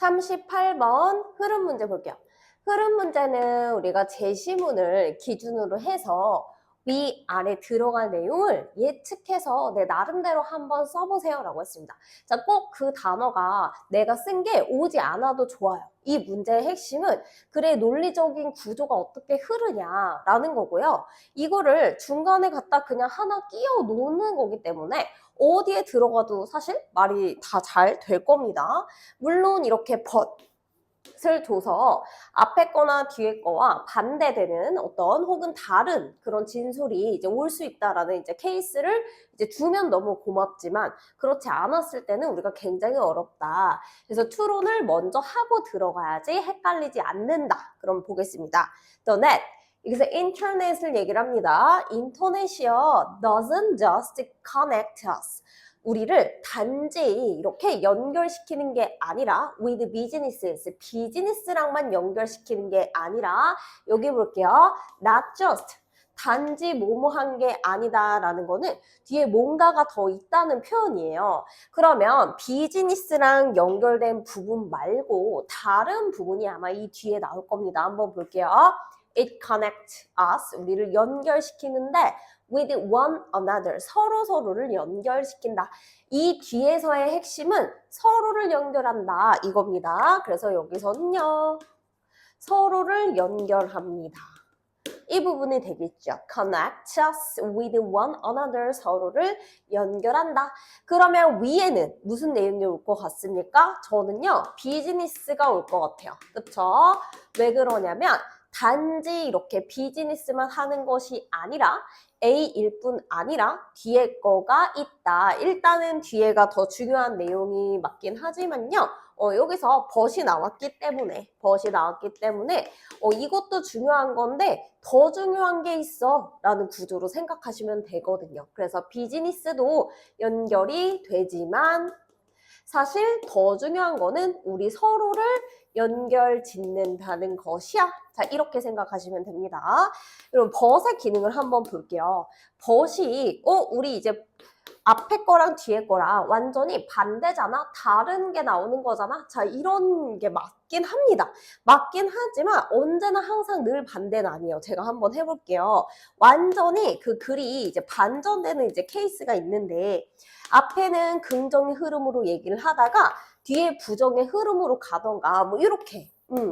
38번 흐름 문제 볼게요. 흐름 문제는 우리가 제시문을 기준으로 해서 위아래 들어갈 내용을 예측해서 내 나름대로 한번 써보세요 라고 했습니다. 자, 꼭 그 단어가 내가 쓴 게 오지 않아도 좋아요. 이 문제의 핵심은 글의 논리적인 구조가 어떻게 흐르냐라는 거고요. 이거를 중간에 갖다 그냥 하나 끼워 놓는 거기 때문에 어디에 들어가도 사실 말이 다 잘 될 겁니다. 물론 이렇게 벗을 줘서 앞에 거나 뒤에 거와 반대되는 어떤 혹은 다른 그런 진술이 이제 올 수 있다라는 이제 케이스를 이제 주면 너무 고맙지만 그렇지 않았을 때는 우리가 굉장히 어렵다. 그래서 추론을 먼저 하고 들어가야지 헷갈리지 않는다. 그럼 보겠습니다. The net. 여기서 인터넷을 얘기를 합니다. 인터넷이요. doesn't just connect us. 우리를 단지 이렇게 연결시키는 게 아니라 with businesses, 비즈니스랑만 연결시키는 게 아니라 여기 볼게요. not just, 단지 뭐뭐한 게 아니다라는 거는 뒤에 뭔가가 더 있다는 표현이에요. 그러면 비즈니스랑 연결된 부분 말고 다른 부분이 아마 이 뒤에 나올 겁니다. 한번 볼게요. It connects us, 우리를 연결시키는데 with one another, 서로를 연결시킨다. 이 뒤에서의 핵심은 서로를 연결한다 이겁니다. 그래서 여기서는요. 서로를 연결합니다. 이 부분이 되겠죠. Connect us with one another, 서로를 연결한다. 그러면 위에는 무슨 내용이 올 것 같습니까? 저는요. 비즈니스가 올 것 같아요. 그쵸? 왜 그러냐면 단지 이렇게 비즈니스만 하는 것이 아니라 A일 뿐 아니라 뒤에 거가 있다. 일단은 뒤에가 더 중요한 내용이 맞긴 하지만요. 여기서 벗이 나왔기 때문에 이것도 중요한 건데 더 중요한 게 있어 라는 구조로 생각하시면 되거든요. 그래서 비즈니스도 연결이 되지만 사실 더 중요한 거는 우리 서로를 연결 짓는다는 것이야. 자, 이렇게 생각하시면 됩니다. 그럼 벗의 기능을 한번 볼게요. 벗이 우리 이제 앞에 거랑 뒤에 거랑 완전히 반대잖아? 다른 게 나오는 거잖아? 자, 이런 게 맞긴 합니다. 맞긴 하지만 언제나 항상 늘 반대는 아니에요. 제가 한번 해볼게요. 완전히 그 글이 이제 반전되는 이제 케이스가 있는데 앞에는 긍정의 흐름으로 얘기를 하다가 뒤에 부정의 흐름으로 가던가 뭐 이렇게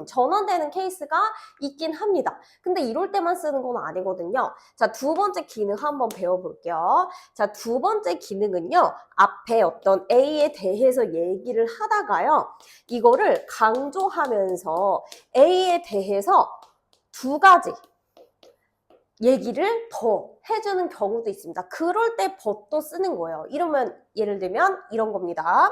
전환되는 케이스가 있긴 합니다. 근데 이럴 때만 쓰는 건 아니거든요. 자, 두 번째 기능 한번 배워볼게요. 자, 두 번째 기능은요. 앞에 어떤 A에 대해서 얘기를 하다가요. 이거를 강조하면서 A에 대해서 두 가지 얘기를 더 해주는 경우도 있습니다. 그럴 때 but도 쓰는 거예요. 이러면 예를 들면 이런 겁니다.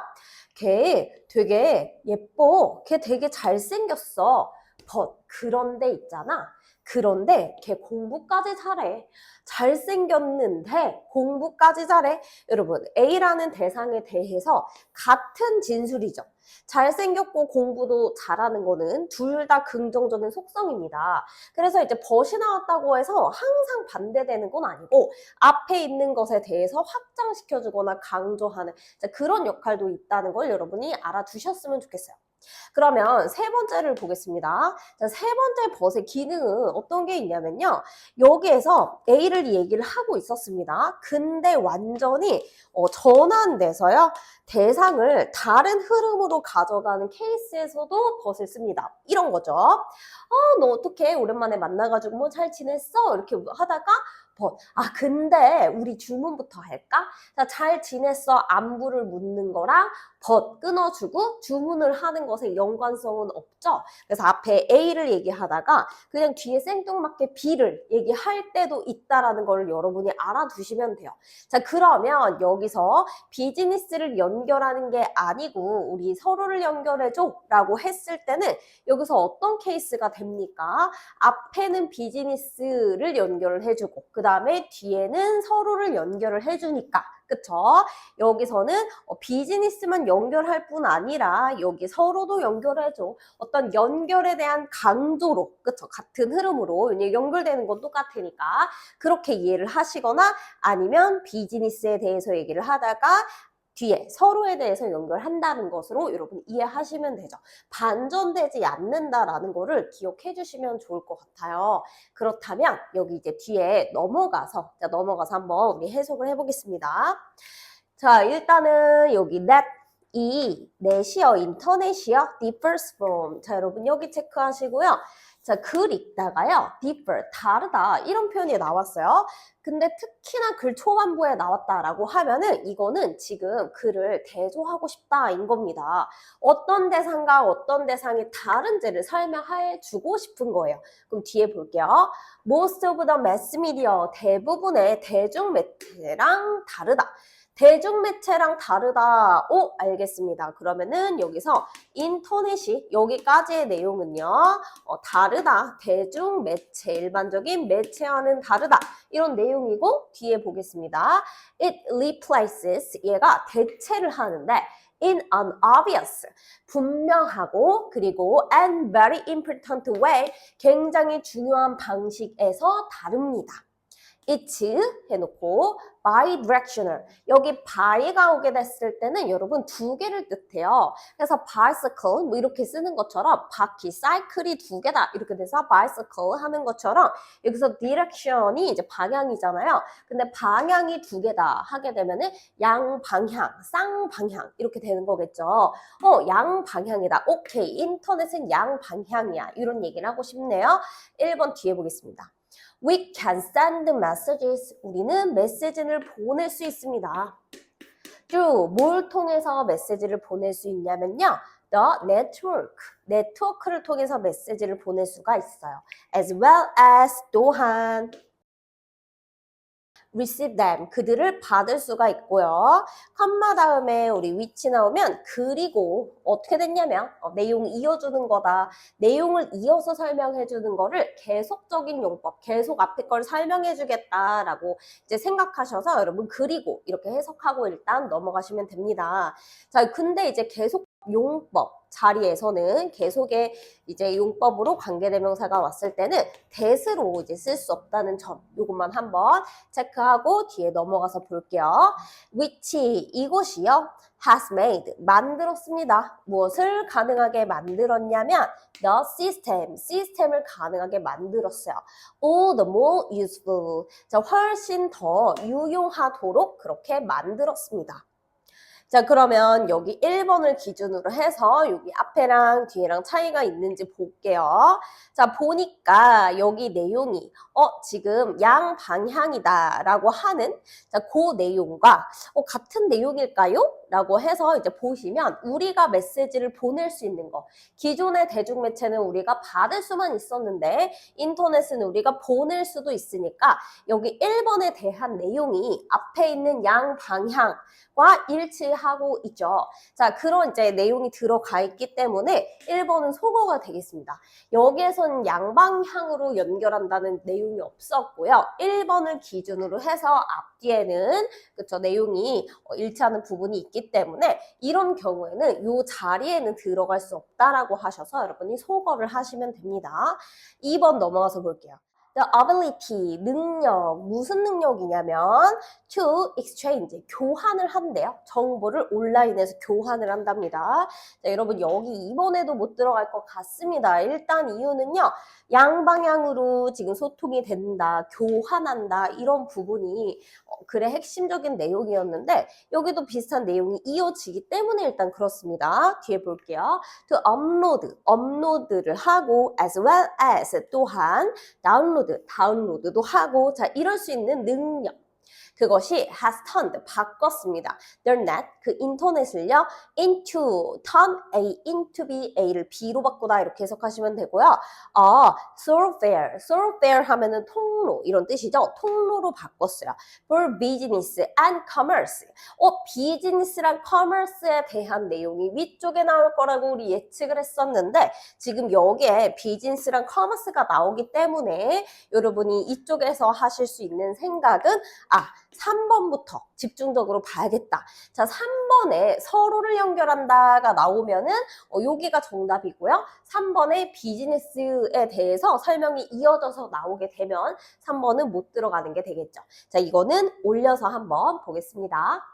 걔 되게 예뻐. 걔 되게 잘생겼어. but 그런데 있잖아. 그런데 걔 공부까지 잘해. 잘생겼는데 공부까지 잘해. 여러분 A라는 대상에 대해서 같은 진술이죠. 잘생겼고 공부도 잘하는 거는 둘 다 긍정적인 속성입니다. 그래서 이제 벗이 나왔다고 해서 항상 반대되는 건 아니고 앞에 있는 것에 대해서 확장시켜주거나 강조하는 그런 역할도 있다는 걸 여러분이 알아두셨으면 좋겠어요. 그러면 세 번째를 보겠습니다. 자, 세 번째 벗의 기능은 어떤 게 있냐면요. 여기에서 A를 얘기를 하고 있었습니다. 근데 완전히 전환돼서요. 대상을 다른 흐름으로 가져가는 케이스에서도 벗을 씁니다. 이런 거죠. 너 어떡해? 오랜만에 만나가지고 뭐 잘 지냈어? 이렇게 하다가 근데 우리 주문부터 할까? 자, 잘 지냈어? 안부를 묻는 거랑 끊어주고 주문을 하는 것에 연관성은 없죠. 그래서 앞에 A를 얘기하다가 그냥 뒤에 생뚱맞게 B를 얘기할 때도 있다라는 걸 여러분이 알아두시면 돼요. 자, 그러면 여기서 비즈니스를 연결하는 게 아니고 우리 서로를 연결해줘 라고 했을 때는 여기서 어떤 케이스가 됩니까? 앞에는 비즈니스를 연결을 해주고 그 다음에 뒤에는 서로를 연결을 해주니까 그쵸? 여기서는 비즈니스만 연결할 뿐 아니라 여기 서로도 연결해줘. 어떤 연결에 대한 강조로, 그쵸? 같은 흐름으로 연결되는 건 똑같으니까 그렇게 이해를 하시거나 아니면 비즈니스에 대해서 얘기를 하다가 뒤에 서로에 대해서 연결한다는 것으로 여러분 이해하시면 되죠. 반전되지 않는다라는 거를 기억해 주시면 좋을 것 같아요. 그렇다면 여기 이제 뒤에 넘어가서 한번 우리 해석을 해보겠습니다. 자, 일단은 여기 that 이 net이요, 인터넷이요, differs from. 자, 여러분 여기 체크하시고요. 자, 글 읽다가요, differ, 다르다 이런 표현이 나왔어요. 근데 특히나 글 초반부에 나왔다라고 하면은 이거는 지금 글을 대조하고 싶다인 겁니다. 어떤 대상과 어떤 대상이 다른지를 설명해 주고 싶은 거예요. 그럼 뒤에 볼게요. Most of the mass media, 대부분의 대중 매체랑 다르다. 대중매체랑 다르다. 오, 알겠습니다. 그러면은 여기서 인터넷이 여기까지의 내용은요. 다르다. 대중매체, 일반적인 매체와는 다르다. 이런 내용이고 뒤에 보겠습니다. It replaces, 얘가 대체를 하는데 in an obvious, 분명하고 그리고 and very important way, 굉장히 중요한 방식에서 다릅니다. It's 해놓고 bidirectional. 여기 by가 오게 됐을 때는 여러분 두 개를 뜻해요. 그래서 bicycle 뭐 이렇게 쓰는 것처럼 바퀴, 사이클이 두 개다 이렇게 돼서 bicycle 하는 것처럼 여기서 direction이 이제 방향이잖아요. 근데 방향이 두 개다 하게 되면은 양방향, 쌍방향 이렇게 되는 거겠죠. 양방향이다. 오케이. 인터넷은 양방향이야. 이런 얘기를 하고 싶네요. 1번 뒤에 보겠습니다. We can send messages. 우리는 메시지를 보낼 수 있습니다. 뭘 통해서 메시지를 보낼 수 있냐면요. The network. 네트워크를 통해서 메시지를 보낼 수가 있어요. As well as 또한 receive them. 그들을 받을 수가 있고요. 컴마 다음에 우리 which 나오면 그리고 어떻게 됐냐면 내용 이어주는 거다. 내용을 이어서 설명해 주는 거를 계속적인 용법, 계속 앞에 걸 설명해 주겠다라고 이제 생각하셔서 여러분 그리고 이렇게 해석하고 일단 넘어가시면 됩니다. 자, 근데 이제 계속 용법 자리에서는 계속의 이제 용법으로 관계대명사가 왔을 때는 that으로 이제 쓸 수 없다는 점, 요것만 한번 체크하고 뒤에 넘어가서 볼게요. which 이것이요 has made 만들었습니다. 무엇을 가능하게 만들었냐면 the system 시스템을 가능하게 만들었어요. all the more useful 자 훨씬 더 유용하도록 그렇게 만들었습니다. 자, 그러면 여기 1번을 기준으로 해서 여기 앞에랑 뒤에랑 차이가 있는지 볼게요. 자, 보니까 여기 내용이 지금 양방향이다 라고 하는 자, 그 내용과 같은 내용일까요? 라고 해서 이제 보시면 우리가 메시지를 보낼 수 있는 거 기존의 대중매체는 우리가 받을 수만 있었는데 인터넷은 우리가 보낼 수도 있으니까 여기 1번에 대한 내용이 앞에 있는 양방향 과 일치하고 있죠. 자, 그런 이제 내용이 들어가 있기 때문에 1번은 속어가 되겠습니다. 여기에서는 양방향으로 연결한다는 내용이 없었고요. 1번을 기준으로 해서 앞뒤에는 그쵸 내용이 일치하는 부분이 있기 때문에 이런 경우에는 이 자리에는 들어갈 수 없다라고 하셔서 여러분이 속어를 하시면 됩니다. 2번 넘어가서 볼게요. The ability, 능력, 무슨 능력이냐면 to exchange, 교환을 한대요. 정보를 온라인에서 교환을 한답니다. 자, 여러분 여기 2번에도 못 들어갈 것 같습니다. 일단 이유는요. 양방향으로 지금 소통이 된다, 교환한다 이런 부분이 글의 핵심적인 내용이었는데 여기도 비슷한 내용이 이어지기 때문에 일단 그렇습니다. 뒤에 볼게요. To upload, 업로드를 하고 as well as 또한 다운로드도 하고 자 이럴 수 있는 능력 그것이 has turned, 바꿨습니다. The net, 그 인터넷을요, turn A into B, A를 B로 바꾸다 이렇게 해석하시면 되고요. thoroughfare 하면은 통로 이런 뜻이죠. 통로로 바꿨어요. For business and commerce. 비즈니스랑 커머스에 대한 내용이 위쪽에 나올 거라고 우리 예측을 했었는데 지금 여기에 비즈니스랑 커머스가 나오기 때문에 여러분이 이쪽에서 하실 수 있는 생각은 3번부터 집중적으로 봐야겠다. 자, 3번에 서로를 연결한다가 나오면은 여기가 정답이고요. 3번에 비즈니스에 대해서 설명이 이어져서 나오게 되면 3번은 못 들어가는 게 되겠죠. 자, 이거는 올려서 한번 보겠습니다.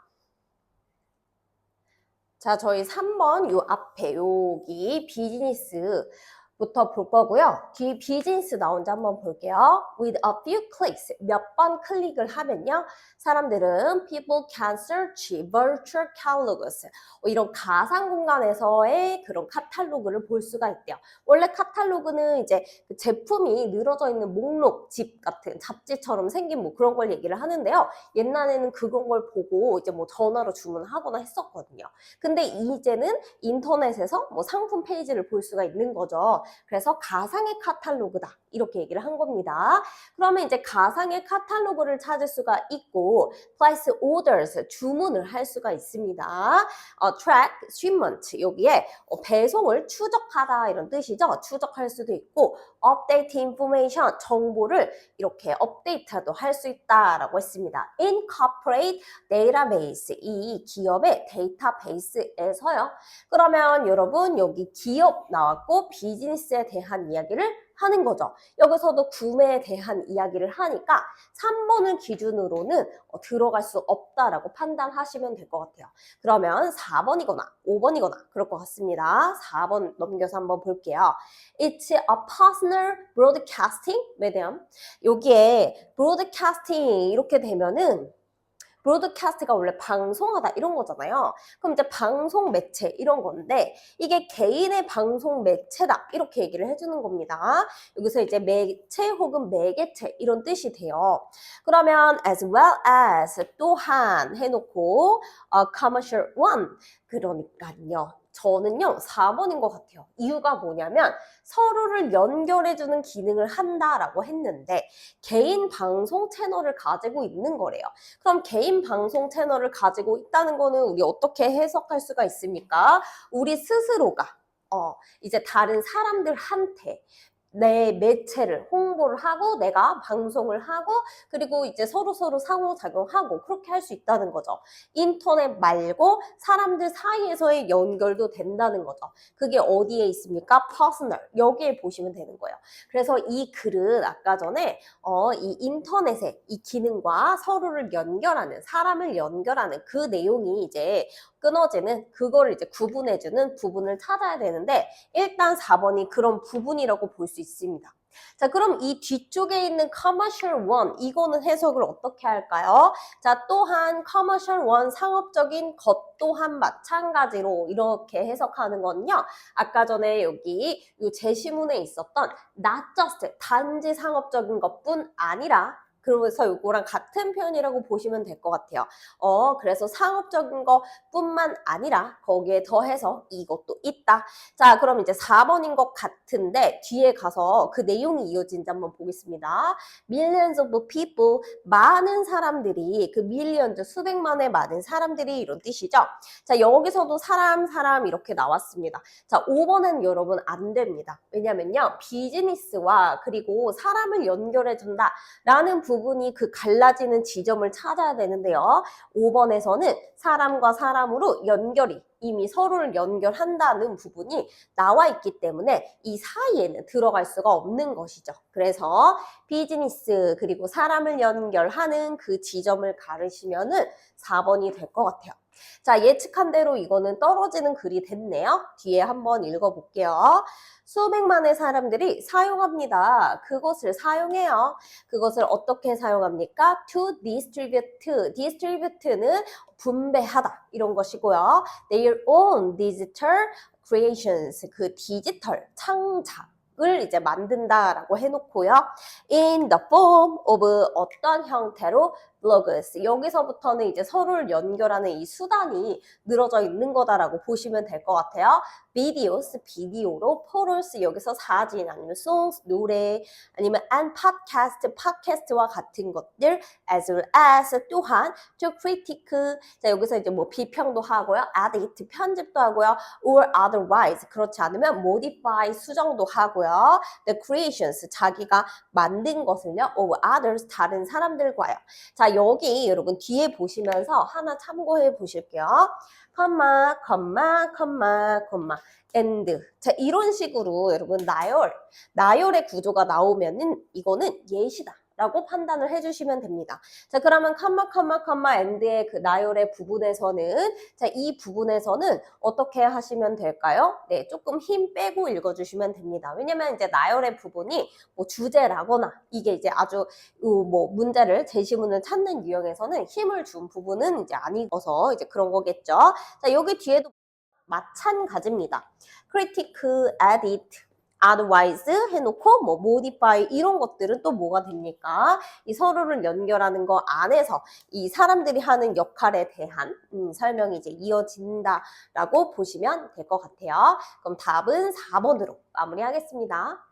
자, 저희 3번 요 앞에 여기 비즈니스부터 볼 거고요. 뒤에 비즈니스 나온지 한번 볼게요. With a few clicks, 몇 번 클릭을 하면요. 사람들은 people can search virtual catalogs. 이런 가상 공간에서의 그런 카탈로그를 볼 수가 있대요. 원래 카탈로그는 이제 그 제품이 늘어져 있는 목록, 집 같은 잡지처럼 생긴 뭐 그런 걸 얘기를 하는데요. 옛날에는 그런 걸 보고 이제 뭐 전화로 주문하거나 했었거든요. 근데 이제는 인터넷에서 뭐 상품 페이지를 볼 수가 있는 거죠. 그래서 가상의 카탈로그다. 이렇게 얘기를 한 겁니다. 그러면 이제 가상의 카탈로그를 찾을 수가 있고 place orders, 주문을 할 수가 있습니다. track, shipment, 여기에 배송을 추적하다 이런 뜻이죠. 추적할 수도 있고 update information, 정보를 이렇게 업데이트도 할 수 있다라고 했습니다. incorporate database, 이 기업의 데이터베이스에서요. 그러면 여러분 여기 기업 나왔고 비즈니스에 대한 이야기를 하는 거죠. 여기서도 구매에 대한 이야기를 하니까 3번을 기준으로는 들어갈 수 없다라고 판단하시면 될 것 같아요. 그러면 4번이거나 5번이거나 그럴 것 같습니다. 4번 넘겨서 한번 볼게요. It's a personal broadcasting medium. 여기에 broadcasting 이렇게 되면은 브로드캐스트가 원래 방송하다 이런 거잖아요. 그럼 이제 방송 매체 이런 건데 이게 개인의 방송 매체다 이렇게 얘기를 해주는 겁니다. 여기서 이제 매체 혹은 매개체 이런 뜻이 돼요. 그러면 as well as 또한 해놓고 commercial one 그러니까요. 저는요 4번인 것 같아요. 이유가 뭐냐면 서로를 연결해주는 기능을 한다라고 했는데 개인 방송 채널을 가지고 있는 거래요. 그럼 개인 방송 채널을 가지고 있다는 거는 우리 어떻게 해석할 수가 있습니까? 우리 스스로가 이제 다른 사람들한테 내 매체를 홍보를 하고 내가 방송을 하고 그리고 이제 서로 상호작용하고 그렇게 할 수 있다는 거죠. 인터넷 말고 사람들 사이에서의 연결도 된다는 거죠. 그게 어디에 있습니까? 퍼스널. 여기에 보시면 되는 거예요. 그래서 이 글은 아까 전에 이 인터넷의 이 기능과 서로를 연결하는 사람을 연결하는 그 내용이 이제 끊어지는 그거를 이제 구분해주는 부분을 찾아야 되는데 일단 4번이 그런 부분이라고 볼 수 있습니다. 자, 그럼 이 뒤쪽에 있는 commercial one 이거는 해석을 어떻게 할까요? 자, 또한 commercial one 상업적인 것 또한 마찬가지로 이렇게 해석하는 건요. 아까 전에 여기 이 제시문에 있었던 not just 단지 상업적인 것뿐 아니라 그래서 이거랑 같은 표현이라고 보시면 될 것 같아요. 그래서 상업적인 것뿐만 아니라 거기에 더해서 이것도 있다. 자, 그럼 이제 4번인 것 같은데 뒤에 가서 그 내용이 이어진지 한번 보겠습니다. Millions of people, 많은 사람들이 그 millions, 수백만의 많은 사람들이 이런 뜻이죠. 자, 여기서도 사람 이렇게 나왔습니다. 자, 5번은 여러분 안 됩니다. 왜냐면요. 비즈니스와 그리고 사람을 연결해준다 라는 부분이 그 갈라지는 지점을 찾아야 되는데요. 5번에서는 사람과 사람으로 연결이 이미 서로를 연결한다는 부분이 나와 있기 때문에 이 사이에는 들어갈 수가 없는 것이죠. 그래서 비즈니스 그리고 사람을 연결하는 그 지점을 가르시면은 4번이 될 것 같아요. 자, 예측한 대로 이거는 떨어지는 글이 됐네요. 뒤에 한번 읽어볼게요. 수백만의 사람들이 사용합니다. 그것을 사용해요. 그것을 어떻게 사용합니까? To distribute. distribute는 분배하다 이런 것이고요. Their own digital creations. 그 디지털 창작을 이제 만든다라고 해놓고요. In the form of 어떤 형태로 blogs. 여기서부터는 이제 서로를 연결하는 이 수단이 늘어져 있는 거다라고 보시면 될 것 같아요. videos, 비디오로, photos, 여기서 사진, 아니면 songs, 노래, 아니면 and podcast, 팟캐스트와 같은 것들, as well as, 또한, to critique, 자, 여기서 이제 뭐 비평도 하고요, edit, 편집도 하고요, or otherwise, 그렇지 않으면 modify, 수정도 하고요, the creations, 자기가 만든 것을요, of others, 다른 사람들과요. 자, 여기 여러분 뒤에 보시면서 하나 참고해 보실게요. 컴마, and. 자, 이런 식으로 여러분 나열의 구조가 나오면은 이거는 예시다. 라고 판단을 해주시면 됩니다. 자, 그러면 엔드의 그 나열의 부분에서는 자, 이 부분에서는 어떻게 하시면 될까요? 네, 조금 힘 빼고 읽어주시면 됩니다. 왜냐면 이제 나열의 부분이 뭐 주제라거나 이게 이제 아주 뭐 문제를 제시문을 찾는 유형에서는 힘을 준 부분은 이제 아니어서 이제 그런 거겠죠. 자, 여기 뒤에도 마찬가지입니다. critique, edit, advise 해놓고 뭐 modify 이런 것들은 또 뭐가 됩니까? 이 서로를 연결하는 거 안에서 이 사람들이 하는 역할에 대한 설명이 이제 이어진다라고 보시면 될 것 같아요. 그럼 답은 4번으로 마무리하겠습니다.